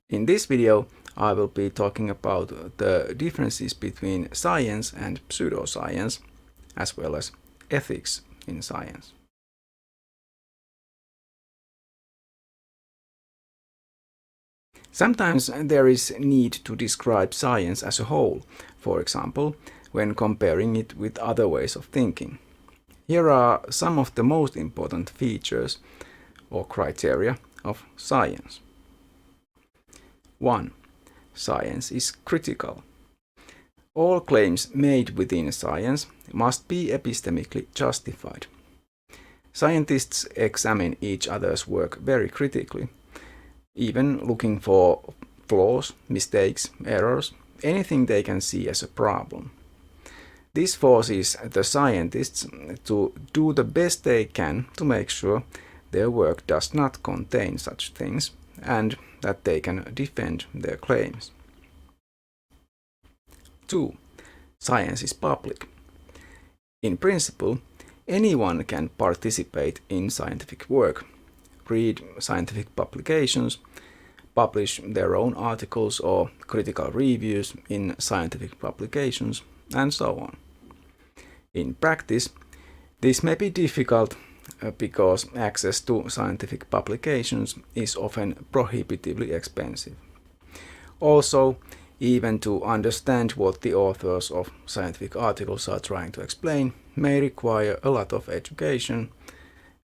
In this video, I will be talking about the differences between science and pseudoscience, as well as ethics in science. Sometimes there is need to describe science as a whole, for example, when comparing it with other ways of thinking. Here are some of the most important features or criteria of science. 1. Science is critical. All claims made within science must be epistemically justified. Scientists examine each other's work very critically, even looking for flaws, mistakes, errors, anything they can see as a problem. This forces the scientists to do the best they can to make sure their work does not contain such things and that they can defend their claims. 2. Science is public. In principle, anyone can participate in scientific work, read scientific publications, publish their own articles or critical reviews in scientific publications, and so on. In practice, this may be difficult because access to scientific publications is often prohibitively expensive. Also, even to understand what the authors of scientific articles are trying to explain may require a lot of education,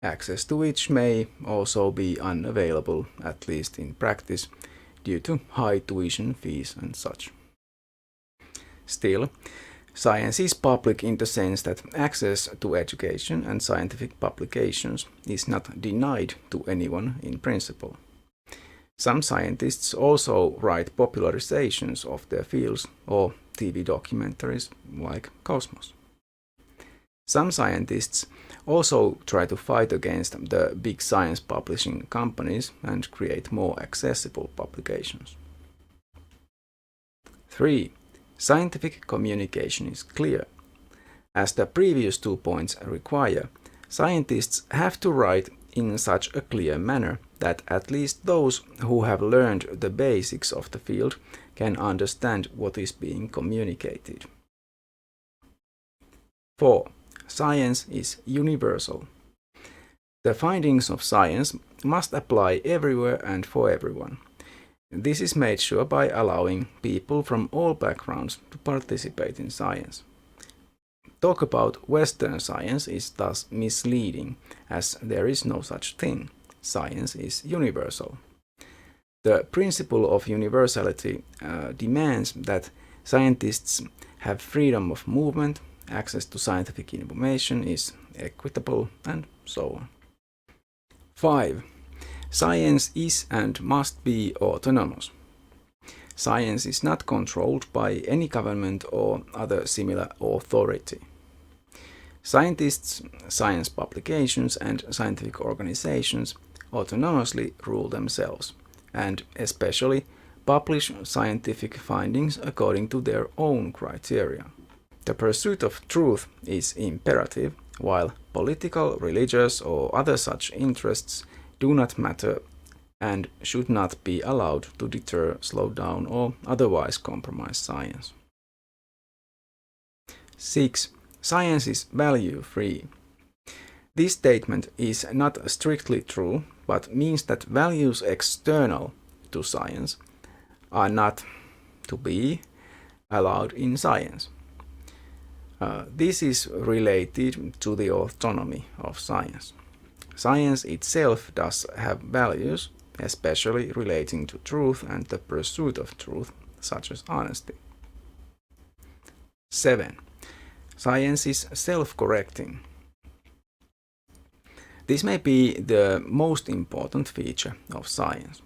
access to which may also be unavailable, at least in practice, due to high tuition fees and such. Still, science is public in the sense that access to education and scientific publications is not denied to anyone in principle. Some scientists also write popularizations of their fields or TV documentaries like Cosmos. Some scientists also try to fight against the big science publishing companies and create more accessible publications. 3. Scientific communication is clear. As the previous 2 points require, scientists have to write in such a clear manner that at least those who have learned the basics of the field can understand what is being communicated. 4. Science is universal. The findings of science must apply everywhere and for everyone. This is made sure by allowing people from all backgrounds to participate in science. Talk about Western science is thus misleading, as there is no such thing. Science is universal. The principle of universality demands that scientists have freedom of movement, access to scientific information is equitable, and so on. 5. Science is and must be autonomous. Science is not controlled by any government or other similar authority. Scientists, science publications, and scientific organizations autonomously rule themselves, and especially publish scientific findings according to their own criteria. The pursuit of truth is imperative, while political, religious, or other such interests do not matter and should not be allowed to deter, slow down, or otherwise compromise science. 6. Science is value-free. This statement is not strictly true, but means that values external to science are not to be allowed in science. This is related to the autonomy of science. Science itself does have values, especially relating to truth and the pursuit of truth, such as honesty. 7. Science is self-correcting. This may be the most important feature of science,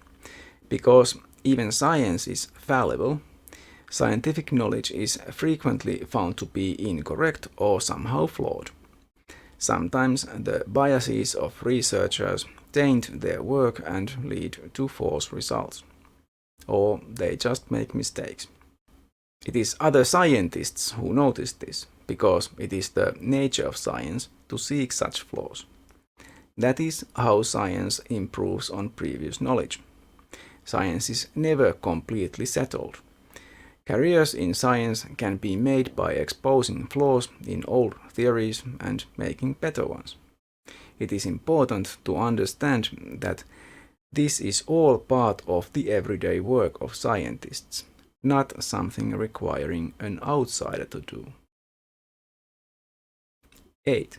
because even science is fallible. Scientific knowledge is frequently found to be incorrect or somehow flawed. Sometimes the biases of researchers taint their work and lead to false results. Or they just make mistakes. It is other scientists who notice this, because it is the nature of science to seek such flaws. That is how science improves on previous knowledge. Science is never completely settled. Careers in science can be made by exposing flaws in old theories and making better ones. It is important to understand that this is all part of the everyday work of scientists, not something requiring an outsider to do. 8.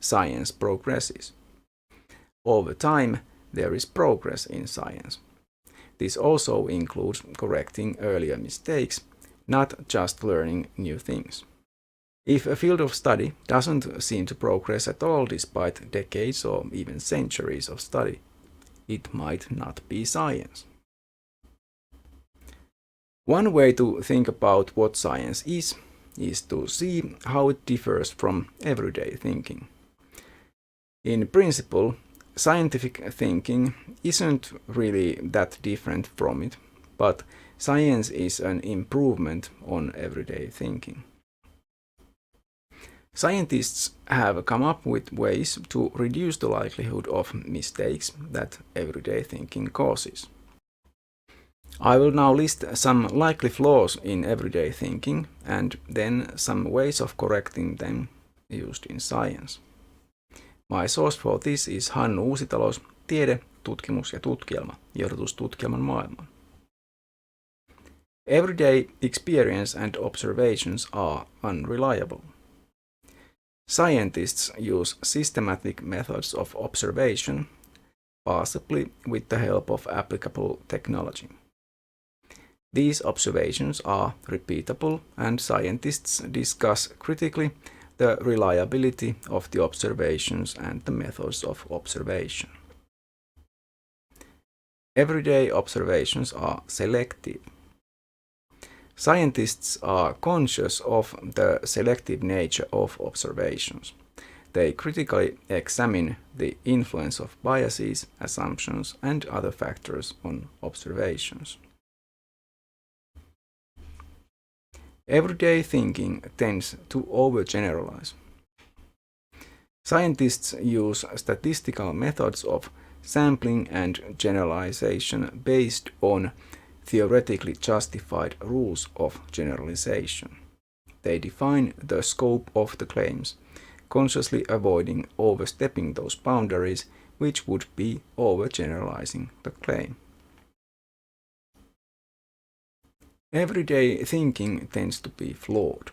Science progresses. Over time, there is progress in science. This also includes correcting earlier mistakes, not just learning new things. If a field of study doesn't seem to progress at all despite decades or even centuries of study, it might not be science. One way to think about what science is to see how it differs from everyday thinking. In principle, scientific thinking isn't really that different from it, but science is an improvement on everyday thinking. Scientists have come up with ways to reduce the likelihood of mistakes that everyday thinking causes. I will now list some likely flaws in everyday thinking and then some ways of correcting them used in science. My source for this is Hannu Uusitalos, Tiede, tutkimus ja tutkielma, johdatus tutkielman maailmaan. Everyday experience and observations are unreliable. Scientists use systematic methods of observation, possibly with the help of applicable technology. These observations are repeatable, and scientists discuss critically the reliability of the observations and the methods of observation. Everyday observations are selective. Scientists are conscious of the selective nature of observations. They critically examine the influence of biases, assumptions, and other factors on observations. Everyday thinking tends to overgeneralize. Scientists use statistical methods of sampling and generalization based on theoretically justified rules of generalization. They define the scope of the claims, consciously avoiding overstepping those boundaries, which would be overgeneralizing the claim. Everyday thinking tends to be flawed.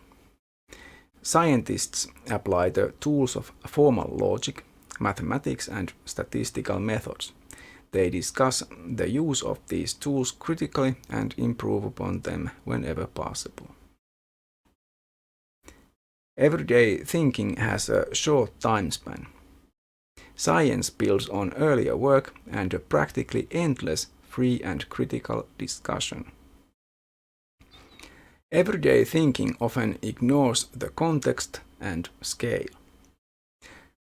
Scientists apply the tools of formal logic, mathematics, and statistical methods. They discuss the use of these tools critically and improve upon them whenever possible. Everyday thinking has a short time span. Science builds on earlier work and a practically endless free and critical discussion. Everyday thinking often ignores the context and scale.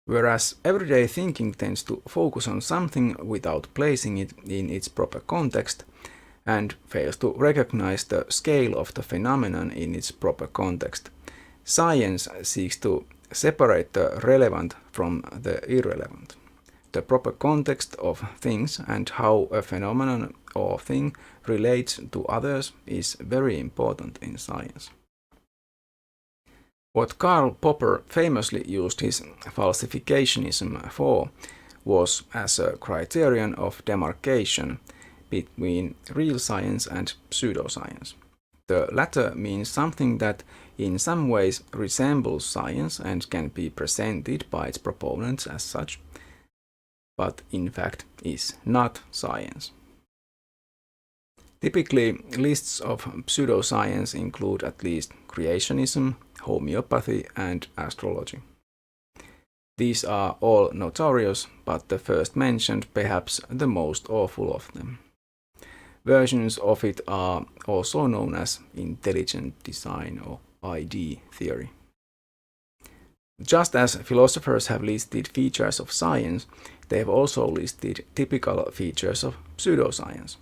Whereas everyday thinking tends to focus on something without placing it in its proper context and fails to recognize the scale of the phenomenon in its proper context, science seeks to separate the relevant from the irrelevant. The proper context of things and how a phenomenon or thing relates to others is very important in science. What Karl Popper famously used his falsificationism for was as a criterion of demarcation between real science and pseudoscience. The latter means something that in some ways resembles science and can be presented by its proponents as such, but in fact is not science. Typically, lists of pseudoscience include at least creationism, homeopathy, and astrology. These are all notorious, but the first mentioned perhaps the most awful of them. Versions of it are also known as intelligent design or ID theory. Just as philosophers have listed features of science, they have also listed typical features of pseudoscience.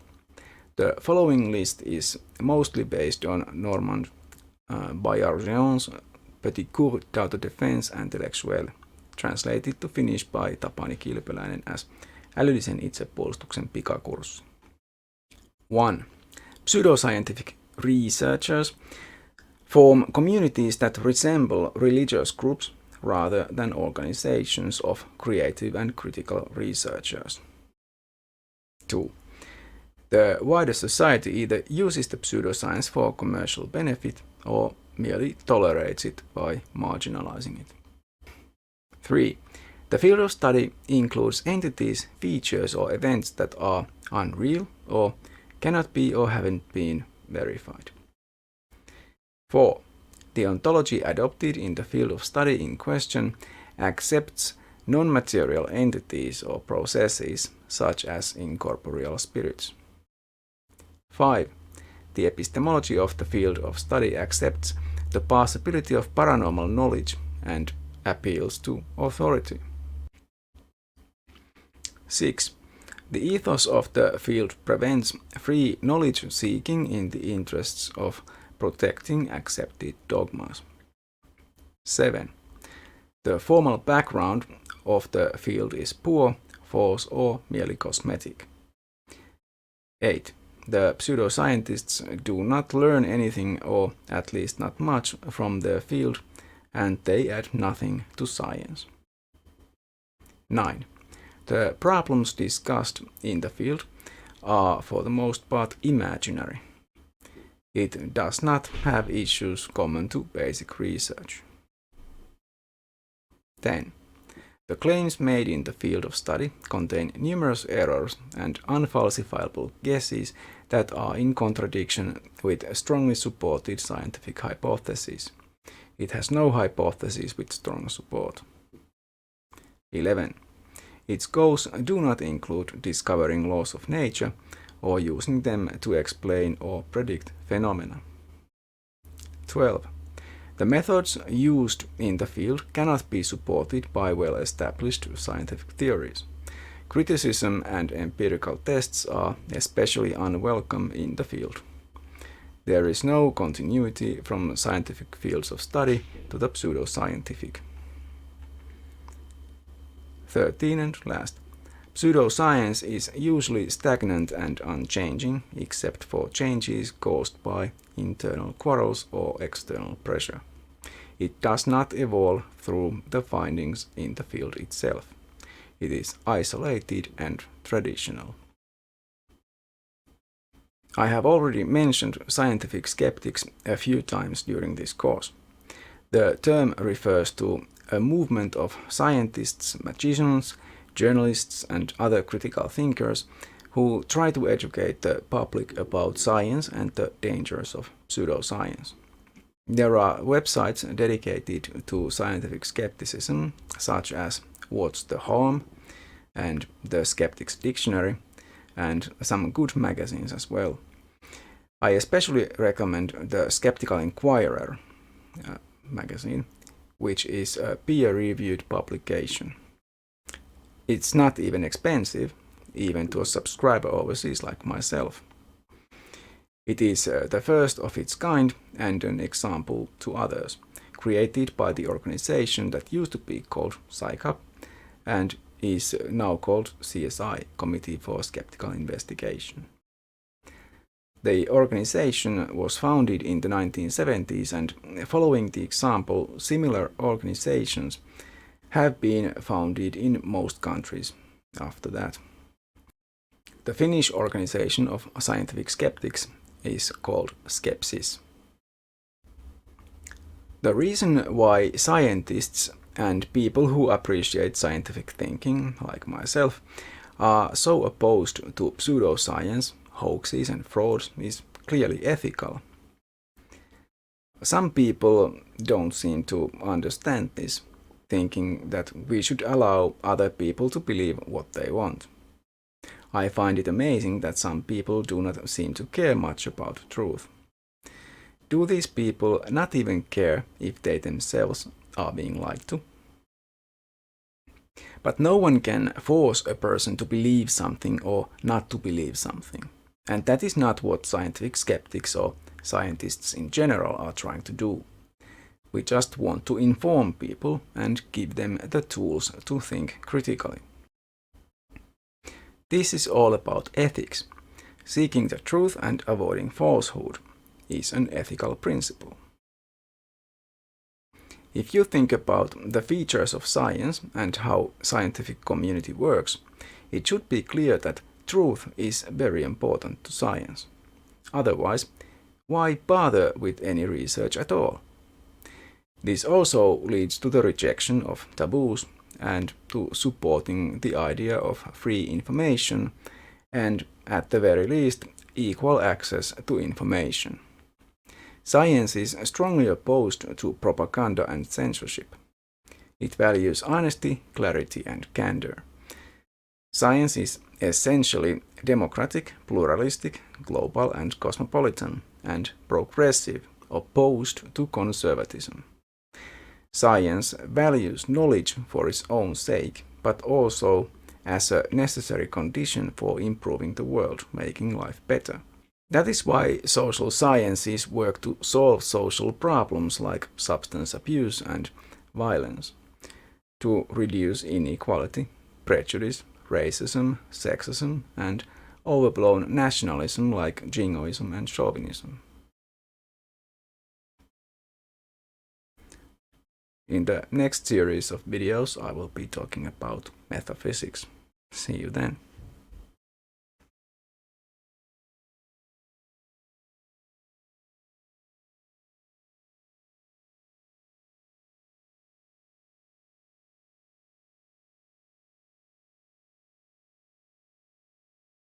The following list is mostly based on Normand Baillargeon's Petit cours d'autodéfense intellectuelle, translated to Finnish by Tapani Kilpeläinen as älyllisen itsepuolustuksen pikakurssi. 1. Pseudoscientific researchers form communities that resemble religious groups rather than organizations of creative and critical researchers. 2. The wider society either uses the pseudoscience for commercial benefit or merely tolerates it by marginalizing it. 3. The field of study includes entities, features, or events that are unreal or cannot be or haven't been verified. 4. The ontology adopted in the field of study in question accepts non-material entities or processes, such as incorporeal spirits. 5. The epistemology of the field of study accepts the possibility of paranormal knowledge and appeals to authority. 6. The ethos of the field prevents free knowledge seeking in the interests of protecting accepted dogmas. 7. The formal background of the field is poor, false, or merely cosmetic. 8. The pseudoscientists do not learn anything, or at least not much, from their field, and they add nothing to science. 9. The problems discussed in the field are for the most part imaginary. It does not have issues common to basic research. 10. The claims made in the field of study contain numerous errors and unfalsifiable guesses that are in contradiction with strongly supported scientific hypotheses. It has no hypothesis with strong support. 11. Its goals do not include discovering laws of nature or using them to explain or predict phenomena. 12. The methods used in the field cannot be supported by well-established scientific theories. Criticism and empirical tests are especially unwelcome in the field. There is no continuity from scientific fields of study to the pseudoscientific. 13 and last. Pseudoscience is usually stagnant and unchanging, except for changes caused by internal quarrels or external pressure. It does not evolve through the findings in the field itself. It is isolated and traditional. I have already mentioned scientific skeptics a few times during this course. The term refers to a movement of scientists, magicians, journalists, and other critical thinkers who try to educate the public about science and the dangers of pseudoscience. There are websites dedicated to scientific skepticism, such as What's the Harm and The Skeptic's Dictionary, and some good magazines as well. I especially recommend the Skeptical Inquirer magazine, which is a peer-reviewed publication. It's not even expensive, even to a subscriber overseas like myself. It is the first of its kind and an example to others, created by the organization that used to be called SciCap and is now called CSI, Committee for Skeptical Investigation. The organization was founded in the 1970s, and following the example, similar organizations have been founded in most countries after that. The Finnish organization of scientific skeptics is called Skepsis. The reason why scientists and people who appreciate scientific thinking, like myself, are so opposed to pseudoscience, hoaxes and frauds is clearly ethical. Some people don't seem to understand this, thinking that we should allow other people to believe what they want. I find it amazing that some people do not seem to care much about truth. Do these people not even care if they themselves are being lied to? But no one can force a person to believe something or not to believe something. And that is not what scientific skeptics or scientists in general are trying to do. We just want to inform people and give them the tools to think critically. This is all about ethics. Seeking the truth and avoiding falsehood is an ethical principle. If you think about the features of science and how scientific community works, it should be clear that truth is very important to science. Otherwise, why bother with any research at all? This also leads to the rejection of taboos and to supporting the idea of free information and, at the very least, equal access to information. Science is strongly opposed to propaganda and censorship. It values honesty, clarity, and candor. Science is essentially democratic, pluralistic, global, and cosmopolitan, and progressive, opposed to conservatism. Science values knowledge for its own sake, but also as a necessary condition for improving the world, making life better. That is why social sciences work to solve social problems like substance abuse and violence, to reduce inequality, prejudice, racism, sexism, and overblown nationalism like jingoism and chauvinism. In the next series of videos, I will be talking about metaphysics. See you then.